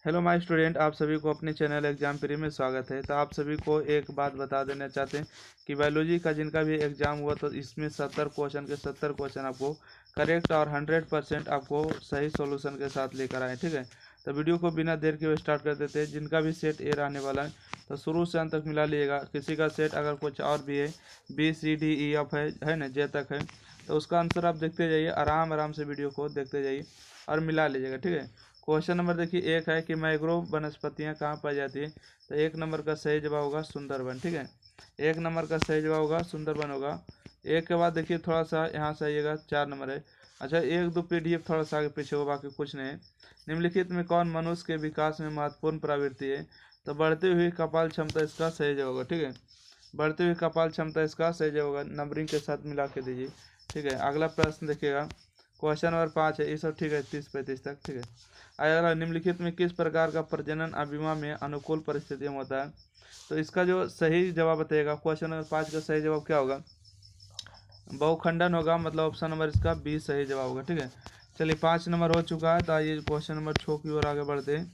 Hello my student, आप सभी को अपने चैनल एग्जाम प्री में स्वागत है। तो आप सभी को एक बात बता देना चाहते हैं कि बायोलॉजी का जिनका भी एग्जाम हुआ तो इसमें 70 क्वेश्चन के 70 क्वेश्चन आपको करेक्ट और 100% आपको सही सॉल्यूशन के साथ लेकर आए। ठीक है, तो वीडियो को बिना देर के स्टार्ट कर देते हैं। जिनका भी सेट ए आने वाला है तो शुरू से अंत तक मिला लीजिएगा। किसी का सेट अगर कुछ और भी है, B C D E F है ना, जे तक है, तो उसका आंसर आप देखते जाइए, आराम आराम से वीडियो को देखते जाइए और मिला लीजिएगा। ठीक है, क्वेश्चन नंबर देखिए एक है कि मैंग्रोव वनस्पतियां कहाँ पाई जाती है। तो एक नंबर का सही जवाब होगा सुंदरबन। ठीक है, एक नंबर का सही जवाब होगा सुंदरबन होगा। एक के बाद देखिए थोड़ा सा यहाँ से आइएगा, 4 नंबर है। अच्छा, एक दो पीडीएफ थोड़ा सा आगे पीछे हो, बाकी कुछ नहीं है। निम्नलिखित में कौन मनुष्य के विकास में महत्वपूर्ण प्रवृत्ति है। तो बढ़ती हुई कपाल क्षमता इसका सही जवाब होगा। ठीक है, बढ़ती हुई कपाल क्षमता इसका सही जवाब होगा। नंबरिंग के साथ मिला के दीजिए। ठीक है, अगला प्रश्न देखिएगा, क्वेश्चन नंबर 5 है। ये सब ठीक है, 30-35 तक। ठीक है, अगला, निम्नलिखित में किस प्रकार का प्रजनन अभिमा में अनुकूल परिस्थितियों में होता है। तो इसका जो सही जवाब बताएगा, क्वेश्चन नंबर 5 का सही जवाब क्या होगा, बहुखंडन होगा। मतलब ऑप्शन नंबर इसका बी सही जवाब होगा। ठीक है, चलिए 5 नंबर हो चुका है, तो आइए क्वेश्चन नंबर 6 की ओर आगे बढ़ते हैं।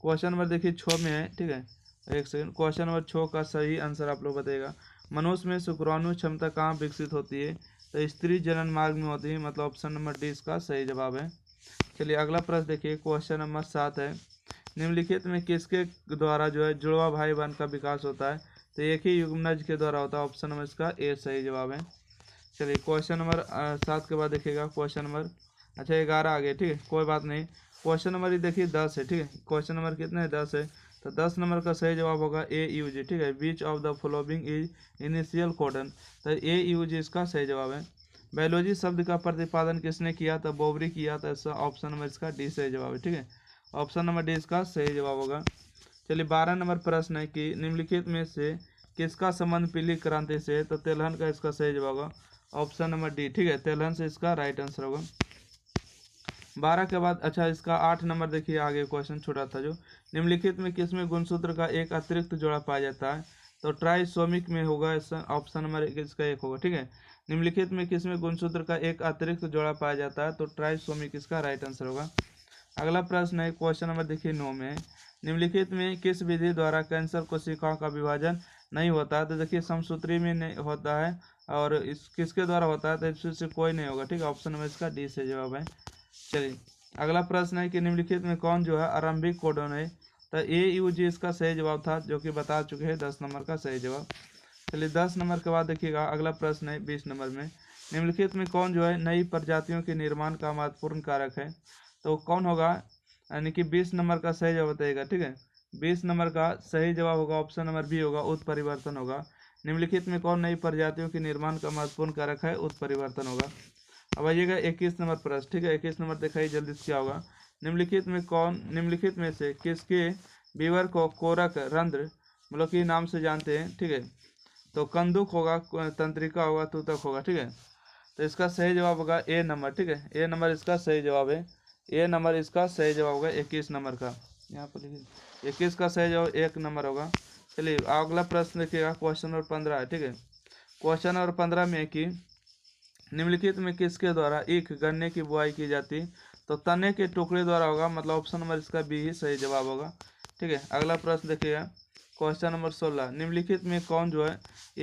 क्वेश्चन नंबर देखिए 6 में है। ठीक है, एक सेकंड, क्वेश्चन नंबर 6 का सही आंसर आप लोग बताएगा। मनुष्य में शुक्राणु क्षमता कहाँ विकसित होती है। तो स्त्री जनन मार्ग में होती है। मतलब ऑप्शन नंबर डी इसका सही जवाब है। चलिए अगला प्रश्न देखिए, क्वेश्चन नंबर 7 है। निम्नलिखित में किसके द्वारा जो है जुड़वा भाई बहन का विकास होता है। तो एक ही युग्मनज के द्वारा होता है। ऑप्शन नंबर इसका ए सही जवाब है। चलिए क्वेश्चन नंबर 7 के बाद देखिएगा क्वेश्चन नंबर, अच्छा 11 आ गए। ठीक है, कोई बात नहीं। क्वेश्चन नंबर ये देखिए 10 है। ठीक है, क्वेश्चन नंबर कितने है, 10 है। तो 10 नंबर का सही जवाब होगा ए यू जी। ठीक है, which of the following is initial codon. तो ए यू जी इसका सही जवाब है। बायोलॉजी शब्द का प्रतिपादन किसने किया था, बोबरी किया था। इसका ऑप्शन नंबर इसका डी सही जवाब है। ठीक है, ऑप्शन नंबर डी इसका सही जवाब होगा। चलिए 12 नंबर प्रश्न है कि निम्नलिखित में से किसका संबंध पीली क्रांति से है। तो तेलहन का इसका सही जवाब होगा। Option number D. ठीक है, तेलहन से इसका राइट आंसर होगा। 12 के बाद अच्छा इसका 8 नंबर देखिए, आगे क्वेश्चन छोटा था जो, निम्नलिखित में किसमें गुणसूत्र का एक अतिरिक्त जोड़ा पाया जाता है। तो ट्राइसोमिक में होगा। ऑप्शन नंबर इसका एक होगा। ठीक है, निम्नलिखित में किसमें गुणसूत्र का एक अतिरिक्त जोड़ा पाया जाता है। तो ट्राइसोमिक इसका राइट आंसर होगा। अगला प्रश्न है, क्वेश्चन नंबर देखिए 9 में है। निम्नलिखित में किस विधि द्वारा कैंसर कोशिकाओं का विभाजन नहीं होता है। तो देखिए समसूत्री में नहीं होता है, और इस किसके द्वारा होता है। तो इसमें से कोई नहीं होगा। ठीक है, ऑप्शन नंबर इसका डी से जवाब है। चलिए अगला प्रश्न है कि निम्नलिखित में कौन जो है आरंभिक कोडन है। तो ए यू जी इसका सही जवाब था, जो कि बता चुके हैं, 10 नंबर का सही जवाब। चलिए 10 नंबर के बाद देखिएगा अगला प्रश्न है 20 नंबर में। निम्नलिखित में कौन जो है नई प्रजातियों के निर्माण का महत्वपूर्ण कारक है। तो कौन होगा, यानी कि 20 नंबर का सही जवाब बताइएगा। ठीक है, 20 नंबर का सही जवाब होगा ऑप्शन नंबर बी होगा, उत्परिवर्तन होगा। निम्नलिखित में कौन नई प्रजातियों के निर्माण का महत्वपूर्ण कारक है, उत्परिवर्तन होगा। अब आइएगा 21 नंबर प्रश्न। ठीक है, 21 नंबर दिखाइए जल्दी से क्या होगा। निम्नलिखित में से किसके बीवर को कोरक रंध्र मतलब कि नाम से जानते हैं। ठीक है, तो कंदुक होगा, तंत्रिका होगा, तूतक होगा। ठीक है, तो इसका सही जवाब होगा ए नंबर। ठीक है, ए नंबर इसका सही जवाब है। ए नंबर इसका सही जवाब होगा 21 नंबर का। यहाँ पर लिखिए 21 का सही जवाब 1 नंबर होगा। चलिए अगला प्रश्न देखिएगा, क्वेश्चन नंबर 15 है। ठीक है, क्वेश्चन नंबर 15 में कि निम्नलिखित में किसके द्वारा ईख गन्ने की बुआई की जाती। तो तने के टुकड़े द्वारा होगा। मतलब ऑप्शन नंबर इसका बी ही सही जवाब होगा। ठीक है, अगला प्रश्न देखिएगा, क्वेश्चन नंबर 16, निम्नलिखित में कौन जो है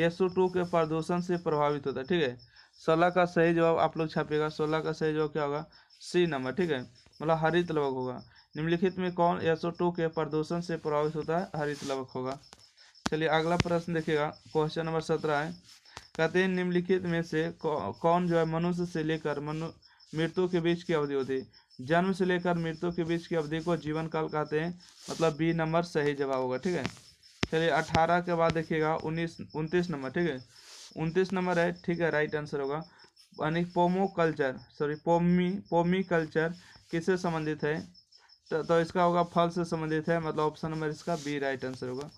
SO2 के प्रदूषण से प्रभावित होता है। ठीक है, 16 का सही जवाब आप लोग छापिएगा। 16 का सही जवाब क्या होगा, सी नंबर। ठीक है, मतलब हरित लवक होगा। निम्नलिखित में कौन SO2 के प्रदूषण से प्रभावित होता है, हरित लवक होगा। चलिए अगला प्रश्न देखिएगा, क्वेश्चन नंबर 17 है। कहते हैं निम्नलिखित में से कौन जो है मनुष्य से लेकर मृत्यु के बीच की अवधि होती है। जन्म से लेकर मृत्यु के बीच की अवधि को जीवन काल कहते हैं। मतलब बी नंबर सही जवाब होगा। ठीक है, चलिए 18 के बाद देखिएगा 29 नंबर। ठीक है, 29 नंबर है। ठीक है, राइट आंसर होगा, यानी पोमी कल्चर किससे संबंधित है। तो इसका होगा फल से संबंधित है। मतलब ऑप्शन नंबर इसका बी राइट आंसर होगा।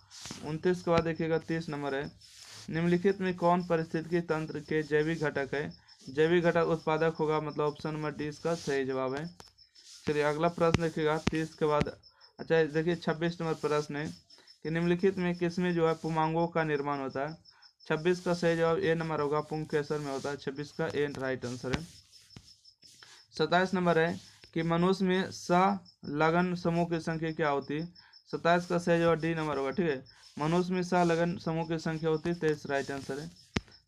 29 के बाद देखिएगा 30 नंबर है। निम्नलिखित में कौन पारिस्थितिकी तंत्र के जैविक घटक है। जैविक घटक उत्पादक होगा। मतलब ऑप्शन नंबर डी इसका सही जवाब है। चलिए अगला प्रश्न देखिएगा 30 के बाद, अच्छा देखिए 26 नंबर प्रश्न है कि निम्नलिखित में किसमें जो है पुमांगों का निर्माण होता है। 26 का सही जवाब ए नंबर होगा, पुंकेसर में होता है। 26 का ए राइट आंसर है। 27 नंबर है कि मनुष्य में सहलगन समूह की संख्या क्या होती है। 27 का सही जवाब डी नंबर होगा। ठीक है, मनुष्य में सहलगन समूह की संख्या होती है 23 राइट आंसर है।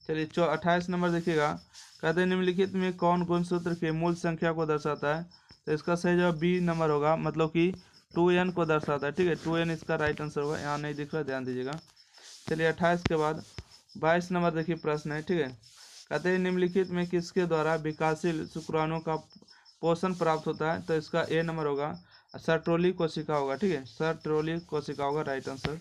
चलिए 28 नंबर देखिएगा, कहते हैं निम्नलिखित में कौन गुणसूत्र के मूल संख्या को दर्शाता है। तो इसका सही जवाब बी नंबर होगा, मतलब कि 2n को दर्शाता है। ठीक है, 2n इसका राइट आंसर होगा। यहाँ नहीं दिख रहा, ध्यान दीजिएगा। चलिए 28 के बाद 22 नंबर देखिए प्रश्न है। ठीक है, कहते हैं निम्नलिखित में किसके द्वारा विकासशील शुक्राणु का पोषण प्राप्त होता है। तो इसका ए नंबर होगा, सर्टोली कोशिका होगा। ठीक है, सर्टोली कोशिका होगा राइट आंसर।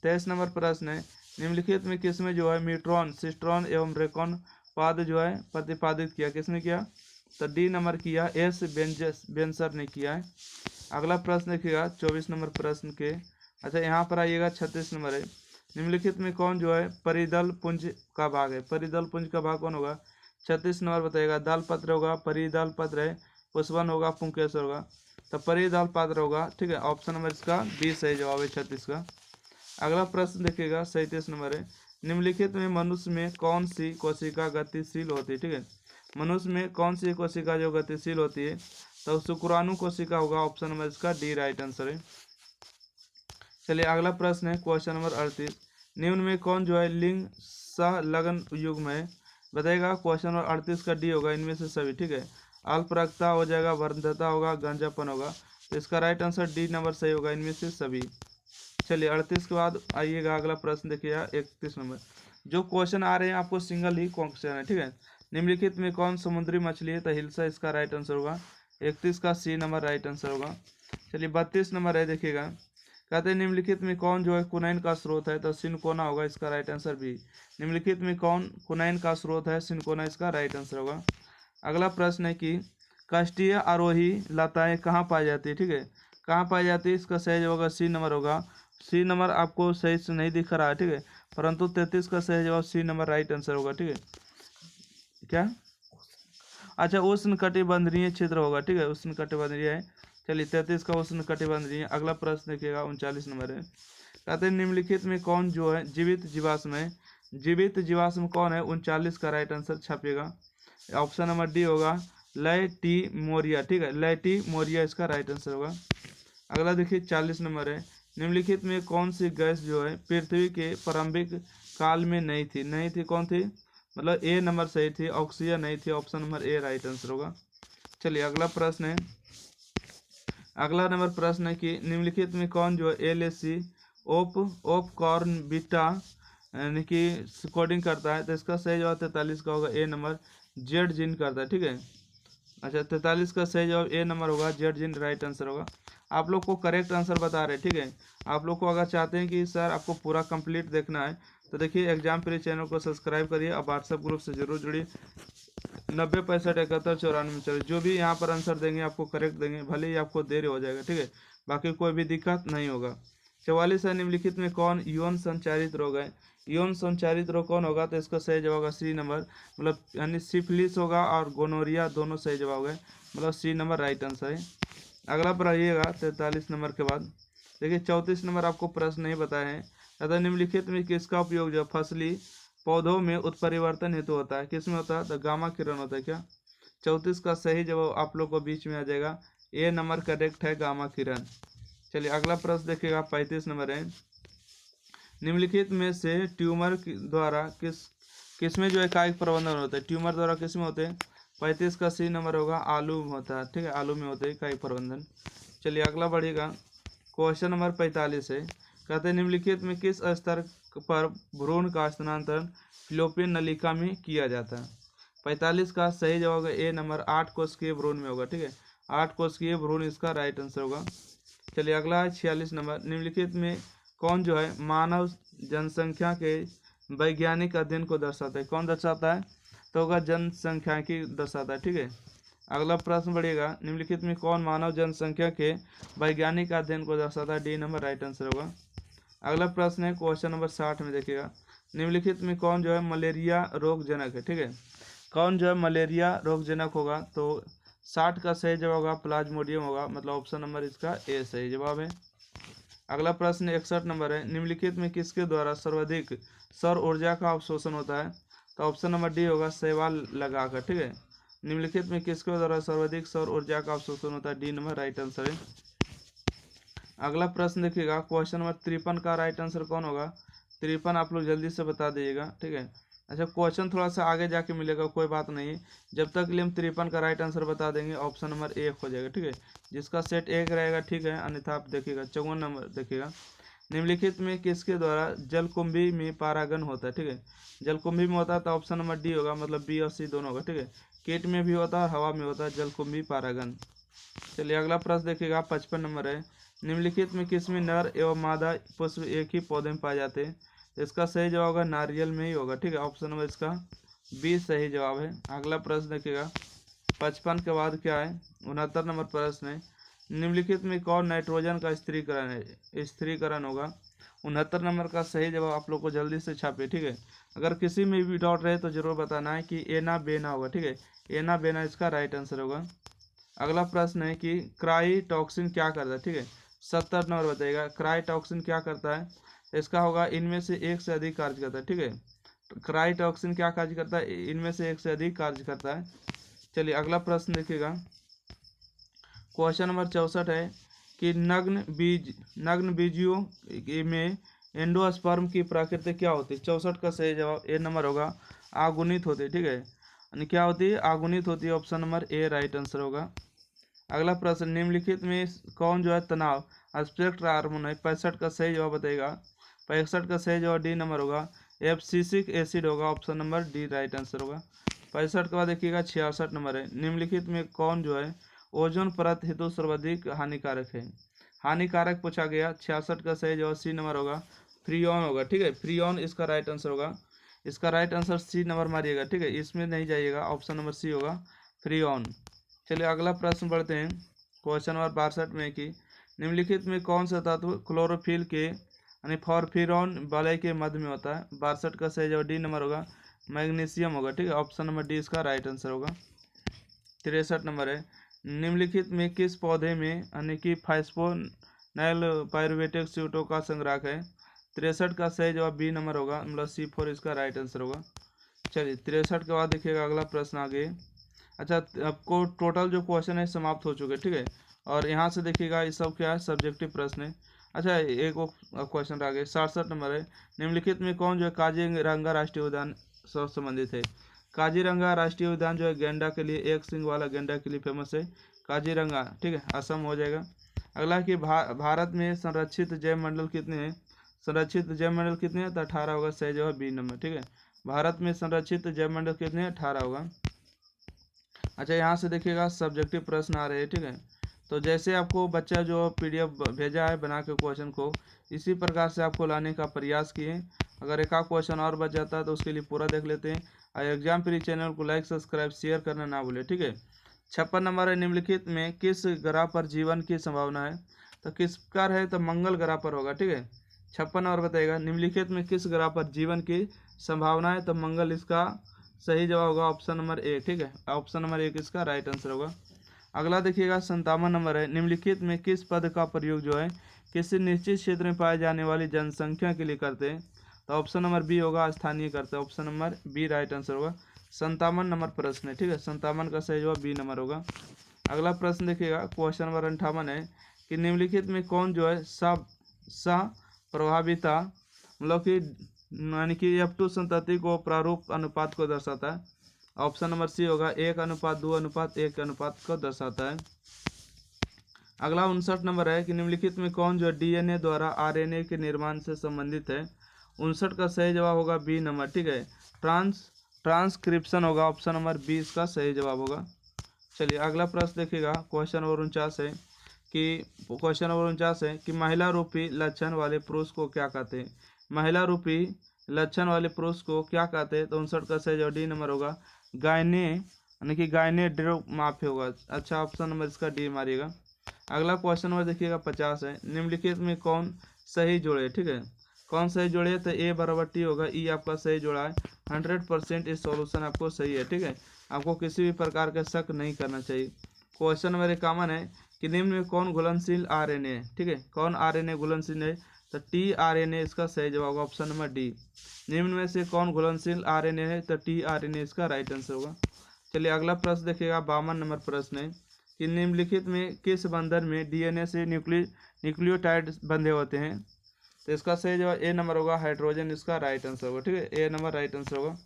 23 नंबर प्रश्न है, निम्नलिखित में किसमें जो है न्यूट्रॉन, सिस्ट्रॉन एवं रेकॉन पाद जो है प्रतिपादित किया, किसने किया। तो डी नंबर किया, एस बेंसर ने किया है। अगला प्रश्न देखिएगा 24 नंबर प्रश्न के। अच्छा यहाँ पर आइएगा 36 नंबर है, निम्नलिखित में कौन जो है परिदल पुंज का भाग है। परिदल पुंज का भाग कौन होगा। 36 नंबर बताइएगा, दल पत्र होगा, परिदल पत्र है, पुष्पन होगा, पुंकेसर होगा। तो परिदल पत्र होगा। ठीक है, ऑप्शन नंबर इसका बी सही जवाब है 36 का। अगला प्रश्न देखिएगा 37 नंबर है, निम्नलिखित में मनुष्य में कौन सी कोशिका गतिशील होती है। ठीक है, मनुष्य में कौन सी कोशिका जो गतिशील होती है। तो शुक्राणु कोशिका होगा, ऑप्शन नंबर इसका डी राइट आंसर है। चलिए अगला प्रश्न है क्वेश्चन नंबर 38, निम्न में कौन जो है लिंग सहलगन युग्म है। बताइएगा, क्वेश्चन नंबर 38 का डी होगा, इनमें से सभी। ठीक है, अल्परक्तता हो जाएगा, वर्धनता होगा, गांजापन होगा। तो इसका राइट आंसर डी नंबर सही होगा, इनमें से सभी। चलिए 38 के बाद आइएगा अगला प्रश्न देखिएगा 31 नंबर। जो क्वेश्चन आ रहे हैं आपको सिंगल ही क्वेश्चन है। ठीक है, निम्नलिखित में कौन समुद्री मछली है। तो हिल्सा इसका राइट आंसर होगा, 31 का सी नंबर राइट आंसर होगा। चलिए 32 नंबर है देखिएगा, कहते हैं निम्नलिखित में कौन जो है कुनैन का स्रोत है। तो सिनकोना होगा, इसका राइट आंसर बी। निम्नलिखित में कौन कुनैन का स्रोत है। सिनकोना इसका राइट आंसर होगा। अगला प्रश्न है कि काष्ठीय आरोही लताएं कहाँ पाई जाती है। ठीक है, कहाँ पाई जाती है, इसका सही जवाब होगा सी नंबर होगा। सी नंबर आपको सही से नहीं दिख रहा है। ठीक है, परंतु 33 का सही जवाब सी नंबर राइट आंसर होगा। ठीक है, क्या, अच्छा उष्ण कटिबंधीय क्षेत्र होगा। ठीक है, उष्ण कटिबंधीय है। चलिए 33 का उष्ण कटिबंधीय। अगला प्रश्न देखिएगा 39 नंबर है, कहते हैं निम्नलिखित में कौन जो है जीवित जीवाश्म है। जीवित जीवाश्म कौन है, 39 का राइट आंसर छापिएगा, ऑप्शन नंबर डी होगा, लैटिमोरिया। ठीक है, लैटिमोरिया इसका राइट आंसर होगा। अगला देखिए 40 नंबर है, निम्नलिखित में कौन सी गैस जो है पृथ्वी के प्रारंभिक काल में नहीं थी। नहीं थी, कौन थी, मतलब ए नंबर सही थी, ऑक्सीजन नहीं थी, ऑप्शन नंबर ए राइट आंसर होगा। चलिए अगला प्रश्न है, अगला नंबर प्रश्न है कि निम्नलिखित में कौन जो है LAC ओप कॉर्न बीटा यानी कि कोडिंग करता है। तो इसका सही जवाब 43 का होगा, ए नंबर जेड जिन करता है। ठीक है, अच्छा 43 का सही जवाब ए नंबर होगा, जेड जिन राइट आंसर होगा। आप लोग को करेक्ट आंसर बता रहे हैं। ठीक है, आप लोग को अगर चाहते हैं कि सर आपको पूरा कंप्लीट देखना है तो देखिए एग्जाम प्री चैनल को सब्सक्राइब करिए और व्हाट्सएप ग्रुप से जरूर जुड़िए। 90 65 71 94 चलिए, जो भी यहाँ पर आंसर देंगे आपको करेक्ट देंगे, भले ही आपको देर हो जाएगा। ठीक है, बाकी कोई भी दिक्कत नहीं होगा। 44 है, निम्नलिखित में कौन यौन संचारित रोग है। यौन संचारित रोग कौन होगा। तो इसका सही जवाब होगा सी नंबर, मतलब यानी सिफिलिस होगा और गोनोरिया, दोनों सही जवाब है, मतलब सी नंबर राइट आंसर है। अगला पर आइएगा 43 नंबर के बाद देखिए 34 नंबर आपको प्रश्न नहीं बताए हैं, अतः निम्नलिखित में किसका उपयोग जो फसली पौधों में उत्परिवर्तन हेतु होता है। किस में होता है, तो गामा किरण होता है। क्या, 34 का सही जवाब आप लोग को बीच में आ जाएगा, ए नंबर करेक्ट है, गामा किरण। चलिए अगला प्रश्न देखिएगा 35 नंबर है, निम्नलिखित में से ट्यूमर द्वारा किसमें जो है कायिक प्रबंधन होता है। ट्यूमर द्वारा किस में होते हैं। 35 का सी नंबर होगा, आलू में होता है। ठीक है, आलू में होते हैं कायिक प्रबंधन। चलिए अगला बढ़िएगा, क्वेश्चन नंबर 45 है, कहते हैं निम्नलिखित में किस स्तर पर भ्रूण का स्थानांतरण फिलोपियन नलिका में किया जाता है। 45 का सही जवाब है ए नंबर, 8 कोशिकीय भ्रूण में होगा। ठीक है, 8 कोशिकीय भ्रूण इसका राइट आंसर होगा। चलिए अगला है 46 नंबर, निम्नलिखित में कौन जो है मानव जनसंख्या के वैज्ञानिक अध्ययन को दर्शाता है। कौन दर्शाता है, तो होगा जनसंख्याकी दर्शाता है। ठीक है, अगला प्रश्न बढ़िएगा, निम्नलिखित में कौन मानव जनसंख्या के वैज्ञानिक अध्ययन को दर्शाता है। डी नंबर राइट आंसर होगा। अगला प्रश्न है क्वेश्चन नंबर 60 में देखिएगा, निम्नलिखित में कौन जो है मलेरिया रोगजनक है। ठीक है, कौन जो है मलेरिया रोगजनक होगा। तो 60 का सही जवाब होगा प्लाज्मोडियम होगा, मतलब ऑप्शन नंबर इसका ए सही जवाब है। अगला प्रश्न 61 नंबर है, निम्नलिखित में किसके द्वारा सर्वाधिक सौर ऊर्जा का अवशोषण होता है। तो ऑप्शन नंबर डी होगा, शैवाल लगाकर। ठीक है, निम्नलिखित में किसके द्वारा सर्वाधिक सौर ऊर्जा का अवशोषण होता है? डी नंबर राइट आंसर है। अगला प्रश्न देखिएगा, क्वेश्चन नंबर 53 का राइट आंसर कौन होगा? 53 आप लोग जल्दी से बता दीजिएगा, ठीक है। अच्छा, क्वेश्चन थोड़ा सा आगे जाके मिलेगा, कोई बात नहीं है। जब तक लिए हम 53 का राइट आंसर बता देंगे, ऑप्शन नंबर 1 हो जाएगा, ठीक है। जिसका सेट 1 रहेगा, ठीक है, अन्यथा आप देखिएगा 54 नंबर देखिएगा। निम्नलिखित में किसके द्वारा जलकुंभी में परागन होता है? ठीक है, जलकुंभी में होता है तो ऑप्शन नंबर डी होगा, मतलब बी और सी दोनों होगा, ठीक है। कीट में भी होता है, हवा में होता है जलकुंभी परागन। चलिए अगला प्रश्न देखिएगा, 55 नंबर है। निम्नलिखित में किसमें नर एवं मादा पुष्प एक ही पौधे में पाए जाते हैं? तो इसका सही जवाब होगा नारियल में ही होगा, ठीक है। ऑप्शन नंबर इसका बी सही जवाब है। अगला प्रश्न देखिएगा, 55 के बाद क्या है? 69 नंबर प्रश्न है। निम्नलिखित में कौन नाइट्रोजन का स्थिरीकरण है? स्थिरीकरण होगा। 69 नंबर का सही जवाब आप लोग को जल्दी से छापे, ठीक है। अगर किसी में भी डाउट रहे तो जरूर बताना है कि एना बेना होगा, ठीक है। एना बेना इसका राइट आंसर होगा। अगला प्रश्न है कि क्राइटॉक्सिन क्या करता है? ठीक है, 70 नंबर बताइएगा, क्राइटॉक्सिन क्या करता है? इसका होगा इनमें से एक से अधिक कार्य करता है, ठीक है। क्राइटॉक्सिन क्या कार्य करता है? इनमें से एक से अधिक कार्य करता है। चलिए अगला प्रश्न देखिएगा, क्वेश्चन नंबर 64 है कि नग्न बीजियों में एंडोस्पर्म की प्रकृति क्या होती है? 64 का सही जवाब ए नंबर होगा, आगुनित होती है, ठीक है। यानी क्या होती है? आगुनित होती है, ऑप्शन नंबर ए राइट आंसर होगा। अगला प्रश्न, निम्नलिखित में कौन जो है तनाव एब्स्ट्रैक्ट हार्मोन है? 65 का सही जवाब बताइएगा। 65 का सही जवाब डी नंबर होगा, एब्सिसिक एसिड होगा, option number D right answer होगा। 65 के बाद देखिएगा 66 नंबर है। निम्नलिखित में कौन जो है ओजोन परत हेतु सर्वाधिक हानिकारक है? हानिकारक पूछा गया। 66 का सही जवाब सी नंबर होगा, फ्रीऑन होगा, ठीक है। फ्रीऑन इसका राइट आंसर होगा। इसका राइट आंसर सी नंबर मारिएगा, ठीक है, इसमें नहीं जाइएगा, ऑप्शन नंबर सी होगा, फ्रीऑन। चलिए अगला प्रश्न बढ़ते हैं, क्वेश्चन नंबर 62 में कि निम्नलिखित में कौन सा तत्व क्लोरोफिल के यानी फॉरफिरॉन वलय के मध्य में होता है? 62 का सही जवाब डी नंबर होगा, मैग्नीशियम होगा, ठीक है। ऑप्शन नंबर डी इसका राइट आंसर होगा। 63 नंबर है। निम्नलिखित में किस पौधे में यानी कि फास्फोनाइल पायरुवेटिक स्यूटों का संग्राहक है? 63 का सही जवाब बी नंबर होगा, मतलब C4 इसका राइट आंसर होगा। चलिए 63 के बाद देखिएगा अगला प्रश्न आगे। अच्छा, आपको टोटल जो क्वेश्चन है समाप्त हो चुके, ठीक है। और यहाँ से देखिएगा ये सब क्या है? सब्जेक्टिव प्रश्न है। अच्छा, एक वो क्वेश्चन आगे 67 नंबर है। निम्नलिखित में कौन जो है काजीरंगा राष्ट्रीय उद्यान से संबंधित है? काजीरंगा राष्ट्रीय उद्यान जो है गेंडा के लिए, एक सिंग वाला गेंडा के लिए फेमस है, काजीरंगा, ठीक है, असम हो जाएगा। अगला कि भारत में संरक्षित जैव मंडल कितने हैं? संरक्षित जैव मंडल कितने हैं? तो 18 होगा, सही जवाब बी नंबर, ठीक है। भारत में संरक्षित जैव मंडल कितने हैं? 18 होगा। अच्छा, यहाँ से देखिएगा सब्जेक्टिव प्रश्न आ रहे हैं, ठीक है। तो जैसे आपको बच्चा जो PDF भेजा है बना के क्वेश्चन को, इसी प्रकार से आपको लाने का प्रयास किए। अगर एक आध क्वेश्चन और बच जाता है तो उसके लिए पूरा देख लेते हैं। और एग्जाम प्री चैनल को लाइक सब्सक्राइब शेयर करना ना भूलें, ठीक है। 56 नंबर है। निम्नलिखित में किस ग्रह पर जीवन की संभावना है? तो किसका है? तो मंगल ग्रह पर होगा, ठीक है। 56 नंबर बताइएगा, निम्नलिखित में किस ग्रह पर जीवन की संभावना है? तो मंगल इसका सही जवाब होगा, ऑप्शन नंबर ए, ठीक है। ऑप्शन नंबर 1 इसका राइट आंसर होगा। अगला देखिएगा 57 नंबर है। निम्नलिखित में किस पद का प्रयोग जो है किसी निश्चित क्षेत्र में पाए जाने वाली जनसंख्या के लिए करते हैं? तो ऑप्शन नंबर बी होगा, स्थानीय करते हैं, option number B right answer होगा। 57 नंबर प्रश्न है, ठीक है। 57 का सही जवाब बी नंबर होगा। अगला प्रश्न देखिएगा, क्वेश्चन नंबर 58 है कि निम्नलिखित में कौन जो है प्रभाविता मतलब कि यानी कि F2 संतति को प्रारूप अनुपात को दर्शाता है? ऑप्शन नंबर सी होगा, 1:2:1 के अनुपात को दर्शाता है। अगला 59 नंबर है कि निम्नलिखित में कौन जो DNA द्वारा RNA के निर्माण से संबंधित है? 59 का सही जवाब होगा बी नंबर, ठीक है, ट्रांसक्रिप्शन होगा, ऑप्शन नंबर बी इसका सही जवाब होगा। चलिए अगला प्रश्न देखिएगा, क्वेश्चन नंबर 49 है कि महिला रूपी लक्षण वाले पुरुष को क्या कहते हैं? महिला रूपी लक्षण वाले पुरुष को क्या कहते हैं? तो 59 का सही जवाब डी नंबर होगा, गायने यानी कि गायनेड्रोमाफी होगा। अच्छा, ऑप्शन नंबर इसका डी मारिएगा। अगला क्वेश्चन नंबर देखिएगा 50 है। निम्नलिखित में कौन सही जोड़े? ठीक है, कौन सही जोड़े? तो ए बराबर टी होगा, ई आपका सही जोड़ा है। 100% इस सॉल्यूशन आपको सही है, ठीक है। आपको किसी भी प्रकार का शक नहीं करना चाहिए। क्वेश्चन नंबर 51 है कि निम्न में कौन घुलनशील RNA है? ठीक है, कौन RNA घुलनशील है? तो tRNA इसका सही जवाब होगा, ऑप्शन नंबर डी। निम्न में से कौन घुलनशील RNA है? तो tRNA इसका राइट आंसर होगा। चलिए अगला प्रश्न देखिएगा, 52 नंबर प्रश्न है कि निम्नलिखित में किस बंधन में डीएनए से न्यूक्लियोटाइड बंधे होते हैं। तो इसका सही जवाब ए नंबर होगा, हाइड्रोजन इसका राइट आंसर होगा। ठीक है, ए नंबर राइट आंसर होगा।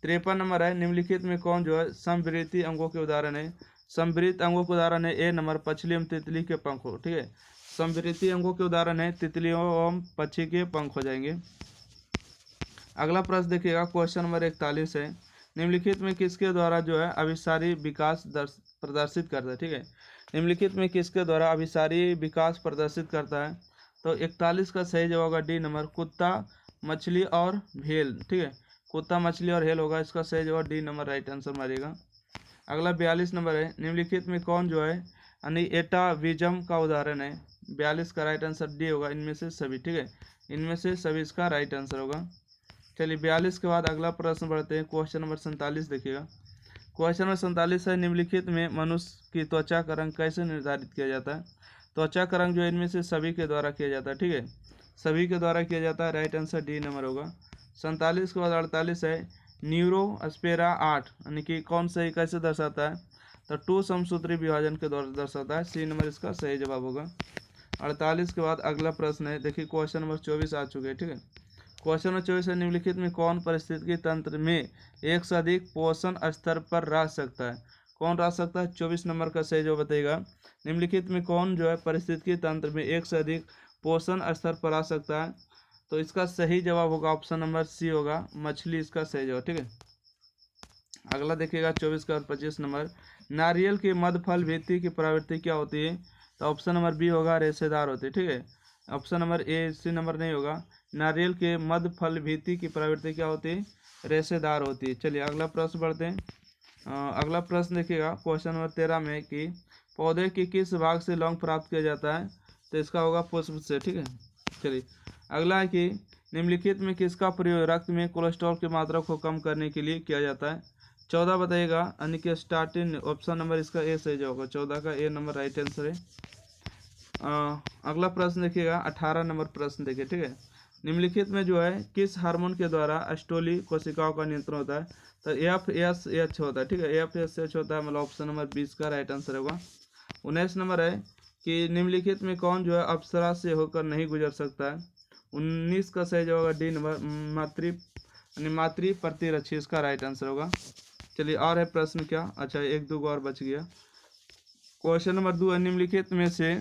53 नंबर है, निम्नलिखित में कौन जो है समवृत्ति अंगों के उदाहरण है। समवृत्त अंगों के उदाहरण है ए नंबर पक्षी एवं तितली के पंख हो। ठीक है, समवृत्ति अंगों के उदाहरण है तितलियों एवं पक्षी के पंख हो जाएंगे। अगला प्रश्न देखिएगा, क्वेश्चन नंबर 41 है, निम्नलिखित में किसके द्वारा जो है अभिसारी विकास प्रदर्शित करता है। ठीक है, निम्नलिखित में किसके द्वारा अभिसारी विकास प्रदर्शित करता है। तो 41 का सही जवाब होगा डी नंबर, कुत्ता, मछली और व्हेल। ठीक है, कुत्ता, मछली और व्हेल होगा इसका सही जवाब, डी नंबर राइट आंसर मारिएगा। अगला 42 नंबर है, निम्नलिखित में कौन जो है एटाविज्म का उदाहरण है। 42 का राइट आंसर डी होगा, इनमें से सभी। ठीक है, इनमें से सभी इसका राइट आंसर होगा। चलिए 42 के बाद अगला प्रश्न बढ़ते हैं, क्वेश्चन नंबर 47 देखिएगा। क्वेश्चन नंबर 47 है, निम्नलिखित में मनुष्य की त्वचा का रंग कैसे निर्धारित किया जाता है। त्वचा का रंग जो इनमें से सभी के द्वारा किया जाता है। ठीक है, सभी के द्वारा किया जाता है, राइट आंसर डी नंबर होगा। 47 के बाद 48 है, न्यूरोस्पेरा 8 यानी कि कौन सही कैसे दर्शाता है। तो 2 समसूत्री विभाजन के द्वारा दर्शाता है, सी नंबर इसका सही जवाब होगा। 48 के बाद अगला प्रश्न है, देखिए क्वेश्चन नंबर 24 आ चुके हैं। ठीक है, क्वेश्चन नंबर 24 है, निम्नलिखित में कौन पारिस्थितिकी तंत्र में एक से अधिक पोषण स्तर पर रह सकता है। कौन रह सकता है, 24 नंबर का सही जवाब बताइएगा। निम्नलिखित में कौन जो है पारिस्थितिकी तंत्र में एक से अधिक पोषण स्तर पर आ सकता है। तो इसका सही जवाब होगा ऑप्शन नंबर सी होगा, मछली इसका सही जवाब। ठीक है, अगला देखिएगा 24 का 25 नंबर, नारियल के मध्य फल भित्ति की प्रवृत्ति क्या होती है। तो ऑप्शन नंबर बी होगा, रेशेदार होती है। ठीक है, option number A C number नहीं होगा, नारियल के मध्य फल भित्ति की प्रवृत्ति क्या होती है, रेशेदार होती है। चलिए अगला प्रश्न बढ़ते हैं। अगला प्रश्न देखिएगा क्वेश्चन नंबर 13 में कि पौधे के किस भाग से लौंग प्राप्त किया जाता है। तो इसका होगा पुष्प से। ठीक है, चलिए अगला है कि निम्नलिखित में किसका प्रयोग रक्त में कोलेस्ट्रॉल की मात्रा को कम करने के लिए किया जाता है। 14 बताइएगा, यानी कि स्टार्टिंग ऑप्शन नंबर इसका ए सही होगा, 14 का ए नंबर राइट आंसर है। अगला प्रश्न देखिएगा 18 नंबर प्रश्न देखिए। ठीक है, निम्नलिखित में जो है किस हार्मोन के द्वारा अस्टोली कोशिकाओं का नियंत्रण होता है। तो FSH होता है। ठीक है, FSH होता है, मतलब ऑप्शन नंबर 20 का राइट आंसर होगा। 19 नंबर है कि निम्नलिखित में कौन जो है अप्सरा से होकर नहीं गुजर सकता है। 19 का सही जवाब होगा डी नंबर, मातृ प्रतिरक्षी इसका राइट आंसर होगा। चलिए और है प्रश्न क्या, अच्छा 1-2 और बच गया। क्वेश्चन नंबर 2 है, निम्नलिखित में से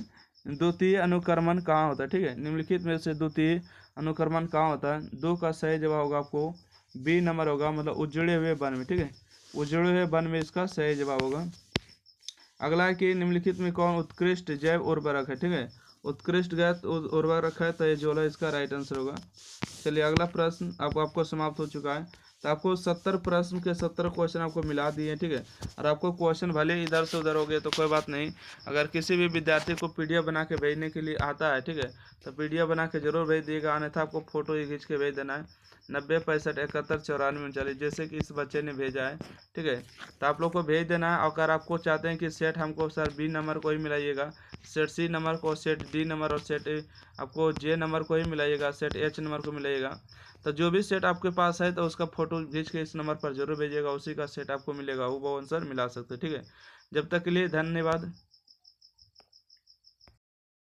द्वितीय अनुक्रमण कहाँ होता है। ठीक है, निम्नलिखित में से द्वितीय अनुक्रमण कहाँ होता है। 2 का सही जवाब होगा आपको बी नंबर होगा, मतलब उजड़े हुए वन में। ठीक है, उजड़े हुए वन में इसका सही जवाब होगा। अगला है कि निम्नलिखित में कौन उत्कृष्ट जैव उर्वरक है। ठीक है, उत्कृष्ट गैस उर्वरक है, तो ये जोला इसका राइट आंसर होगा। चलिए अगला प्रश्न आपको समाप्त हो चुका है। तो आपको 70 प्रश्न के 70 क्वेश्चन आपको मिला दिए। ठीक है, और आपको क्वेश्चन भले इधर से उधर हो गए तो कोई बात नहीं। अगर किसी भी विद्यार्थी को PDF बना के भेजने के लिए आता है, ठीक है, तो PDF बना के जरूर भेज दिएगा, अन्यथा आपको फोटो ही खींच के भेज देना है। 90 65 71 94 39 जैसे कि इस बच्चे ने भेजा है। ठीक है, तो आप लोग को भेज देना है। अगर आपको चाहते हैं कि सेट हमको सर बी नंबर को ही मिलाइएगा, सेट सी नंबर को, सेट डी नंबर और सेट आपको जे नंबर को ही मिलाइएगा, सेट एच नंबर को मिलाइएगा। तो जो भी सेट आपके पास है तो उसका फोटो खींच के इस नंबर पर जरूर भेजिएगा, उसी का सेट आपको मिलेगा, वो आंसर मिला सकते हैं। ठीक है, जब तक के लिए धन्यवाद।